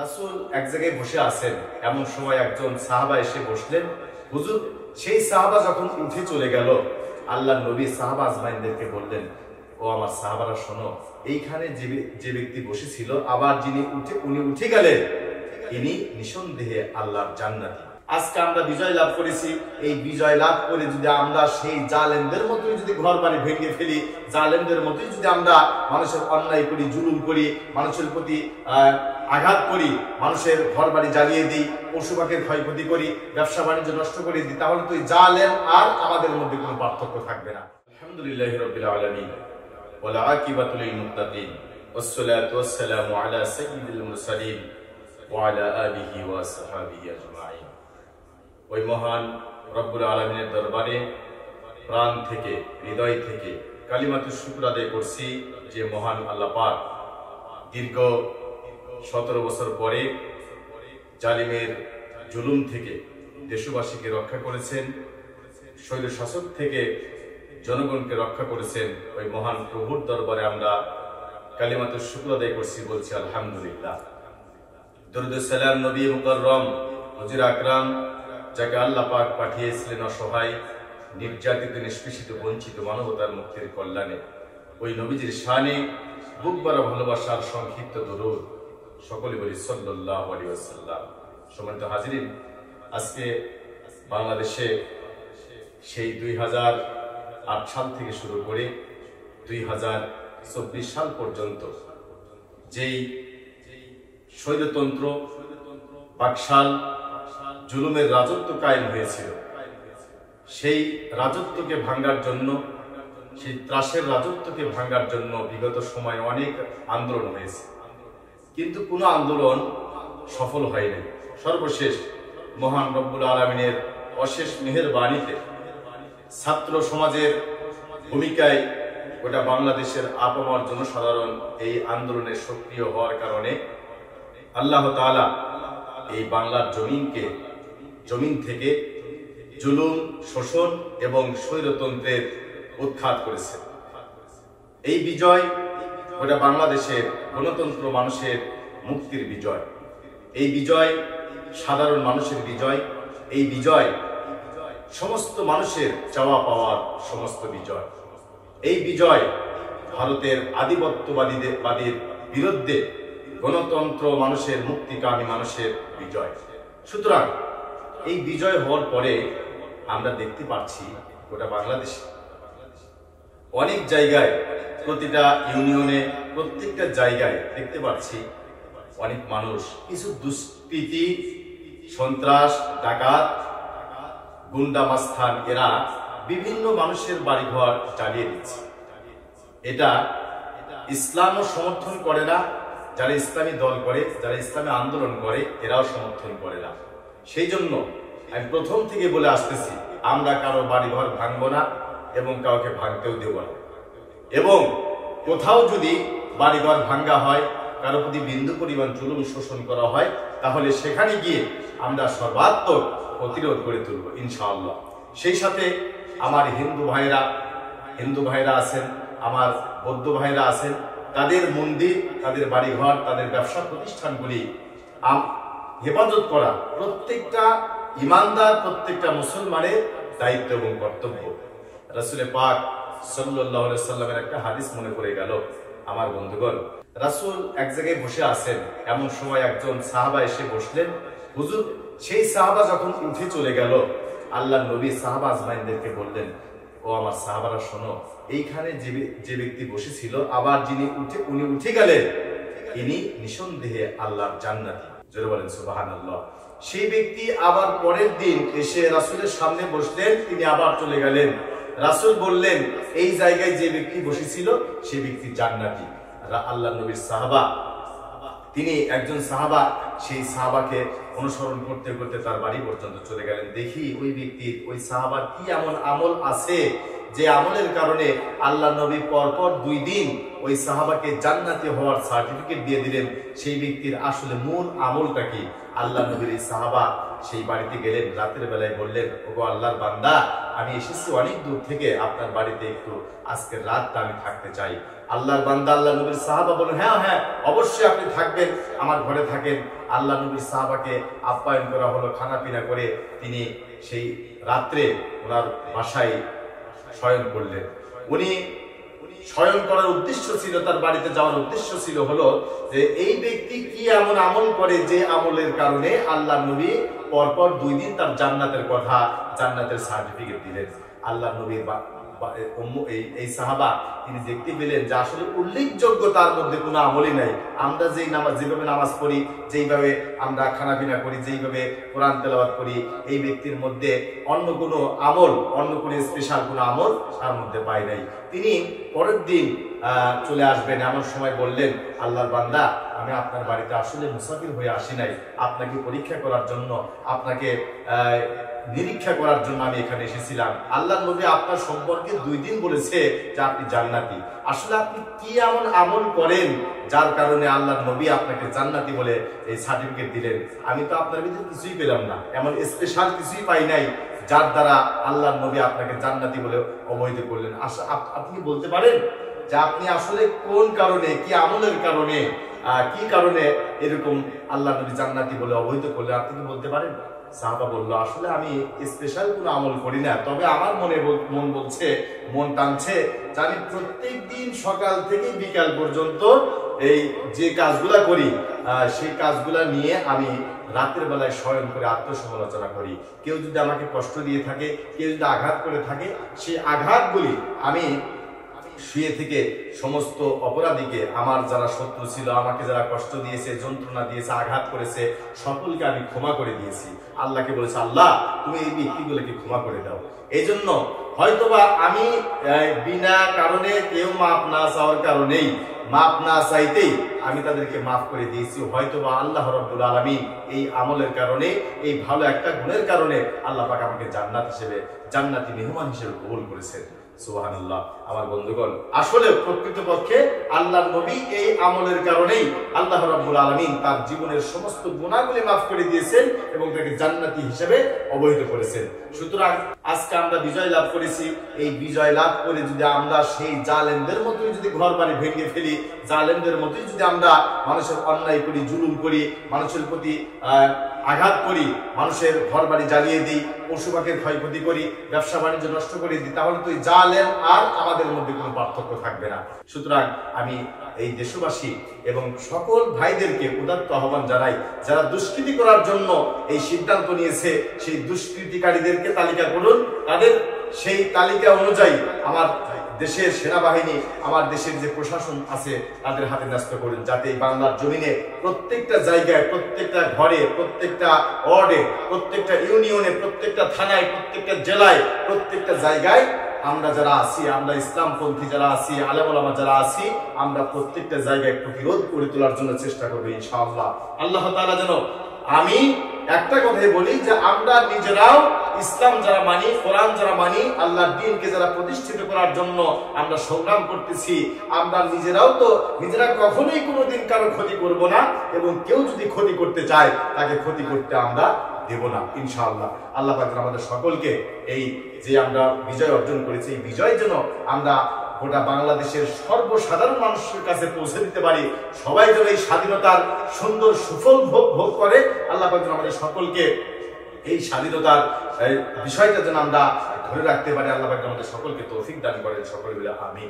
রাসূল এক জায়গায় বসে আছেন, এমন সময় একজন সাহাবা এসে বসলেন। হুজুর, সেই সাহাবা যখন উঠে চলে গেল, আল্লাহর নবী সাহাবা আজমাইনদেরকে বললেন, ও আমার সাহাবারা শোনো, এইখানে যে ব্যক্তি বসেছিল আবার উনি উঠে গেলেন, ইনি নিঃসন্দেহে আল্লাহর জান্নাতি। আজকে আমরা বিজয় লাভ করেছি, এই বিজয় লাভ করে যদি আমরা সেই জালেমদের মতোই যদি ঘর বাড়ি ভেঙে ফেলি, জালেমদের মতোই যদি আমরা মানুষের অন্যায় করি, জুলুম করি, মানুষের প্রতি আঘাত করি, মানুষের ঘর বাড়ি জ্বালিয়ে দিই, পশু পাখির ক্ষয়ক্ষতি করি, ব্যবসা বাণিজ্য নষ্ট করে দিই, তাহলে তো জালেম আর আমাদের মধ্যে কোনো পার্থক্য থাকবে না। আলহামদুলিল্লাহি রাব্বিল আলামিন ওয়াল আকিবাতু লিল মুত্তাকিন ওয়াসসালাতু ওয়াসসালামু আলা সাইয়্যিদিল মুরসালিন ওয়া আলা আলিহি ওয়া সাহবিহি আজমাইন। ওই মহান রব্বুল আলামিনের দরবারে প্রাণ থেকে, হৃদয় থেকে কালিমাতুশ শুকর আদায় করছি যে মহান আল্লাহ পাক দীর্ঘ 17 বছর পরে জালিমের জুলুম থেকে দেশবাসীকে রক্ষা করেছেন, স্বৈর শাসক থেকে জনগণকে রক্ষা করেছেন। ওই মহান প্রভুর দরবারে আমরা কালিমাতুশ শুকর আদায় করছি, বলছি আলহামদুলিল্লাহ। দরুদ সালাম নবী মুকাররম হুজুর আকরাম, যাকে আল্লাহ পাক পাঠিয়েছিলেন অসহায়, নির্যাতিত, নিষ্পেষিত, বঞ্চিত মানবতার মুক্তির কল্যাণে, ওই নবীজির শানে বুকভরা ভালোবাসার সংক্ষিপ্ত দরুদ সকলে বলি সাল্লাল্লাহু আলাইহি ওয়াসাল্লাম। সম্মানিত হাজিরিন, আজকে বাংলাদেশে সেই 2008 সাল থেকে শুরু করে 2024 সাল পর্যন্ত যেই স্বৈরতন্ত্র, বাকশাল, জুলুমের রাজত্ব কায়েম হয়েছিল, সেই রাজত্বকে ভাঙার জন্য, সেই ত্রাসের রাজত্বকে ভাঙার জন্য বিগত সময়ে অনেক আন্দোলন হয়েছে, কিন্তু কোনো আন্দোলন সফল হয়নি। সর্বশেষ মহান রব্বুল আলামিনের অশেষ মেহেরবানিতে ছাত্র সমাজের ভূমিকায় গোটা বাংলাদেশের আপামর জনসাধারণ এই আন্দোলনে সক্রিয় হওয়ার কারণে আল্লাহ তাআলা এই বাংলার জমিন থেকে জুলুম, শোষণ এবং স্বৈরতন্ত্রের উৎখাত করেছে। এই বিজয় গোটা বাংলাদেশের গণতন্ত্র, মানুষের মুক্তির বিজয়। এই বিজয় সাধারণ মানুষের বিজয়। এই বিজয় সমস্ত মানুষের চাওয়া পাওয়ার সমস্ত বিজয়। এই বিজয় ভারতের আধিপত্যবাদীদের বিরুদ্ধে গণতন্ত্র, মানুষের মুক্তিকামী মানুষের বিজয়। সুতরাং এই বিজয় হওয়ার পরে আমরা দেখতে পাচ্ছি গোটা বাংলাদেশে অনেক জায়গায়, প্রতিটা ইউনিয়নে, প্রত্যেকটা জায়গায় দেখতে পাচ্ছি অনেক মানুষ, কিছু দুষ্কৃতী, সন্ত্রাস, ডাকাত, গুন্ডা মাস্তান, এরা বিভিন্ন মানুষের বাড়িঘর জ্বালিয়ে দিচ্ছে। এটা ইসলামও সমর্থন করে না, যারা ইসলামী দল করে, যারা ইসলামী আন্দোলন করে, এরাও সমর্থন করে না। সেই জন্য আমি প্রথম থেকে বলে আসতেছি, আমরা কারো বাড়িঘর ভাঙবো না এবং কাউকে ভাঙতেও দেব না। এবং কোথাও যদি বাড়িঘর ভাঙ্গা হয়, কারো প্রতি বিন্দু পরিমাণ জুলুম, শোষণ করা হয়, তাহলে সেখানে গিয়ে আমরা সর্বাত্মক প্রতিরোধ করে তুলব ইনশাআল্লাহ। সেই সাথে আমার হিন্দু ভাইরা আছেন, আমার বৌদ্ধ ভাইরা আছেন, তাদের মন্দির, তাদের বাড়িঘর, তাদের ব্যবসা প্রতিষ্ঠানগুলি হেফাজত করা প্রত্যেকটা ইমানদার, প্রত্যেকটা মুসলমানের দায়িত্ব এবং কর্তব্য। রাসূল পাক সাল্লাল্লাহু আলাইহি সাল্লামের একটা হাদিস মনে পড়ে গেল আমার বন্ধুগণ। রাসূল এক জায়গায় বসে আছেন, এমন সময় একজন সাহাবা এসে বসলেন। হুজুর, সেই সাহাবা যখন উঠে চলে গেল, আল্লাহর নবী সাহাবা আজমাইনদেরকে বললেন, ও আমার সাহাবারা শোনো, এইখানে যে ব্যক্তি বসেছিল আবার উনি উঠে গেলেন, ইনি নিঃসন্দেহে আল্লাহর জান্নাতি। জোরে বলেন সুবহানাল্লাহ। সেই ব্যক্তি আবার পরের দিন এসে রাসূলের সামনে বসলেন, তিনি আবার চলে গেলেন। রাসূল বললেন, এই জায়গায় যে ব্যক্তি বসেছিল সেই ব্যক্তি জান্নাতি। আল্লাহর নবীর সাহাবা, তিনি একজন সাহাবা, সেই সাহাবাকে অনুসরণ করতে করতে তার বাড়ি পর্যন্ত চলে গেলেন। দেখি ওই ব্যক্তির, ওই সাহাবার কি এমন আমল আছে যে আমলের কারণে আল্লাহ নবী পরপর 2 দিন ওই সাহাবাকে জান্নাতি হওয়ার সার্টিফিকেট দিয়ে দিলেন। সেই ব্যক্তির আসলে মূল আমলটা কি? আল্লাহ নবীর এই সাহাবা সেই বাড়িতে গেলেন, রাতের বেলায় বললেন, ওগো আল্লাহর বান্দা, আমি এসেছি অনেক দূর থেকে আপনার বাড়িতে একটু আজকের রাতটা আমি থাকতে চাই। আল্লাহর বান্দা আল্লাহ নবীর সাহাবা বলেন, হ্যাঁ হ্যাঁ অবশ্যই আপনি থাকবেন, আমার ঘরে থাকেন। আল্লাহ নবীর সাহাবাকে আপ্যায়ন করা হলো, খানা পিনা করে তিনি সেই রাত্রে ওনার বাসায় শয়ন করলেন। উনি শয়ন করার উদ্দেশ্য ছিল, তার বাড়িতে যাওয়ার উদ্দেশ্য ছিল হলো যে এই ব্যক্তি কি এমন আমল করে যে আমলের কারণে আল্লাহ নবী পরপর 2 দিন তার জান্নাতের কথা, জান্নাতের সার্টিফিকেট দিলেন। আল্লাহ নবীর এই সাহাবা তিনি দেখতে পেলেন যে আসলে উল্লেখযোগ্য তার মধ্যে কোনো আমলই নাই। আমরা যেভাবে নামাজ পড়ি, যেইভাবে আমরা খানা পিনা করি, যেইভাবে কোরআন তেলাওয়াত করি, এই ব্যক্তির মধ্যে অন্য কোনো আমল, অন্য কোনো স্পেশাল কোনো আমল তার মধ্যে পাই নাই। তিনি পরের দিন চলে আসবেন এমন সময় বললেন, আল্লাহর বান্দা আমি আপনার বাড়িতে আসলে মুসাফির হয়ে আসি নাই, আপনাকে পরীক্ষা করার জন্য, আপনাকে নিরীক্ষা করার জন্য আমি এখানে এসেছিলাম। আল্লাহ নবী আপনার সম্পর্কে 2 দিন বলেছে যে আপনি জান্নাতি। আসলে আপনি কি এমন আমল করেন যার কারণে আল্লাহ নবী আপনাকে জান্নাতি বলে এই সার্টিফিকেট দিলেন? আমি তো আপনার ভিতরে কিছুই পেলাম না, এমন স্পেশাল কিছুই পাই নাই যার দ্বারা আল্লাহ নবী আপনাকে জান্নাতি বলে অবহিত করলেন। আপনি বলতে পারেন যে আপনি আসলে কোন কারণে, কি আমলের কারণে, কি কারণে এরকম আল্লাহ নবী জান্নাতি বলে অবহিত করলেন? আপনি কি বলতে পারেন? সাহাবা বলল, আসলে আমি স্পেশাল কোনো আমল করি না, তবে আমার মন বলছে, মন টানছে যে আমি প্রত্যেক দিন সকাল থেকে বিকাল পর্যন্ত এই যে কাজগুলা করি সেই কাজগুলা নিয়ে আমি রাতের বেলায় শয়ন করে আত্মসমালোচনা করি। কেউ যদি আমাকে কষ্ট দিয়ে থাকে, কেউ যদি আঘাত করে থাকে, সেই আঘাতগুলি আমি শুয়ে থেকে সমস্ত অপরাধীকে, আমার যারা শত্রু ছিল, আমাকে যারা কষ্ট দিয়েছে, যন্ত্রণা দিয়েছে, আঘাত করেছে, সকলকে আমি ক্ষমা করে দিয়েছি। আল্লাহকে বলেছে, আল্লাহ তুমি এই ব্যক্তিগুলোকে ক্ষমা করে দাও। এই জন্য হয়তোবা আমি বিনা কারণে, কেউ মাপ না চাওয়ার কারণেই, মাপ না চাইতেই আমি তাদেরকে মাফ করে দিয়েছি। হয়তোবা আল্লাহ রাব্বুল আলামিন এই আমলের কারণে, এই ভালো একটা গুণের কারণে আল্লাহ পাক আমাকে জান্নাতি মেহমান হিসেবে কবুল করেছেন। সুবহানাল্লাহ। আমার বন্ধুগণ, আসলে প্রকৃতপক্ষে আল্লাহর নবী এই আমলের কারণেই আল্লাহ রাব্বুল আলামিন তার জীবনের সমস্ত গুনাহগুলি মাফ করে দিয়েছেন এবং তাকে জান্নাতি হিসেবে অবহিত করেছেন। সুতরাং আজকে আমরা বিজয় লাভ করেছি। এই বিজয় লাভ করে যদি আমরা সেই জালেমদের মতোই যদি ঘর বাড়ি ভেঙে ফেলি, জালেমদের মতোই যদি আমরা মানুষের অন্যায় করি, জুলুম করি, মানুষের প্রতি আঘাত করি, মানুষের ঘর বাড়ি জ্বালিয়ে দিই, পশু পাখির ক্ষয়ক্ষতি করি, ব্যবসা বাণিজ্য নষ্ট করে দিই, তাহলে তো জালেম আর আমাদের মধ্যে কোনো পার্থক্য থাকবে না। সুতরাং আমি এই দেশবাসী এবং সকল ভাইদেরকে উদাত্ত আহ্বান জানাই, যারা দুষ্কৃতি করার জন্য এই সিদ্ধান্ত নিয়েছে, সেই দুষ্কৃতিকারীদেরকে তালিকা করুন, তাদের সেই তালিকা অনুযায়ী আমার দেশের সেনাবাহিনী, আমার দেশের যে প্রশাসন আছে তাদের হাতে ন্যস্ত করুন, যাতে এই বাংলার জমিনে প্রত্যেকটা জায়গায়, প্রত্যেকটা ঘরে, প্রত্যেকটা ওয়ার্ডে, প্রত্যেকটা ইউনিয়নে, প্রত্যেকটা থানায়, প্রত্যেকটা জেলায়, প্রত্যেকটা জায়গায় আমরা যারা আছি, আমরা ইসলামপন্থী যারা আছি, আলেম ওলামা যারা আছি, আমরা প্রত্যেকটা জায়গায় প্রতিরোধ করে তোলার জন্য চেষ্টা করবো ইনশাআল্লাহ। আল্লাহ তাআলা যেন, আমি একটা কথাই বলি যে আমরা নিজেরাও ইসলাম যারা মানি, কোরআন যারা মানি, আল্লাহর দ্বীনকে যারা প্রতিষ্ঠিত করার জন্য আমরা সংগ্রাম করতেছি, আমরা নিজেরা কখনোই কোনোদিন কারো ক্ষতি করব না, এবং কেউ যদি ক্ষতি করতে চায় তাকে ক্ষতি করতে আমরা দেব না ইনশাআল্লাহ। আল্লাহ পাক আমাদের সকলকে এই যে আমরা বিজয় অর্জন করেছি, এই বিজয় যেন আমরা গোটা বাংলাদেশের সর্বসাধারণ মানুষের কাছে পৌঁছে দিতে পারি, সবাই যেন এই স্বাধীনতার সুন্দর সুফল ভোগ করে। আল্লাহ পাক আমাদের সকলকে এই স্বাধীনতার বিষয়টা যেন আমরা ধরে রাখতে পারি। আল্লাহ পাক আমাদের সকলকে তৌফিক দান করেন, সকলে বলে আমিন।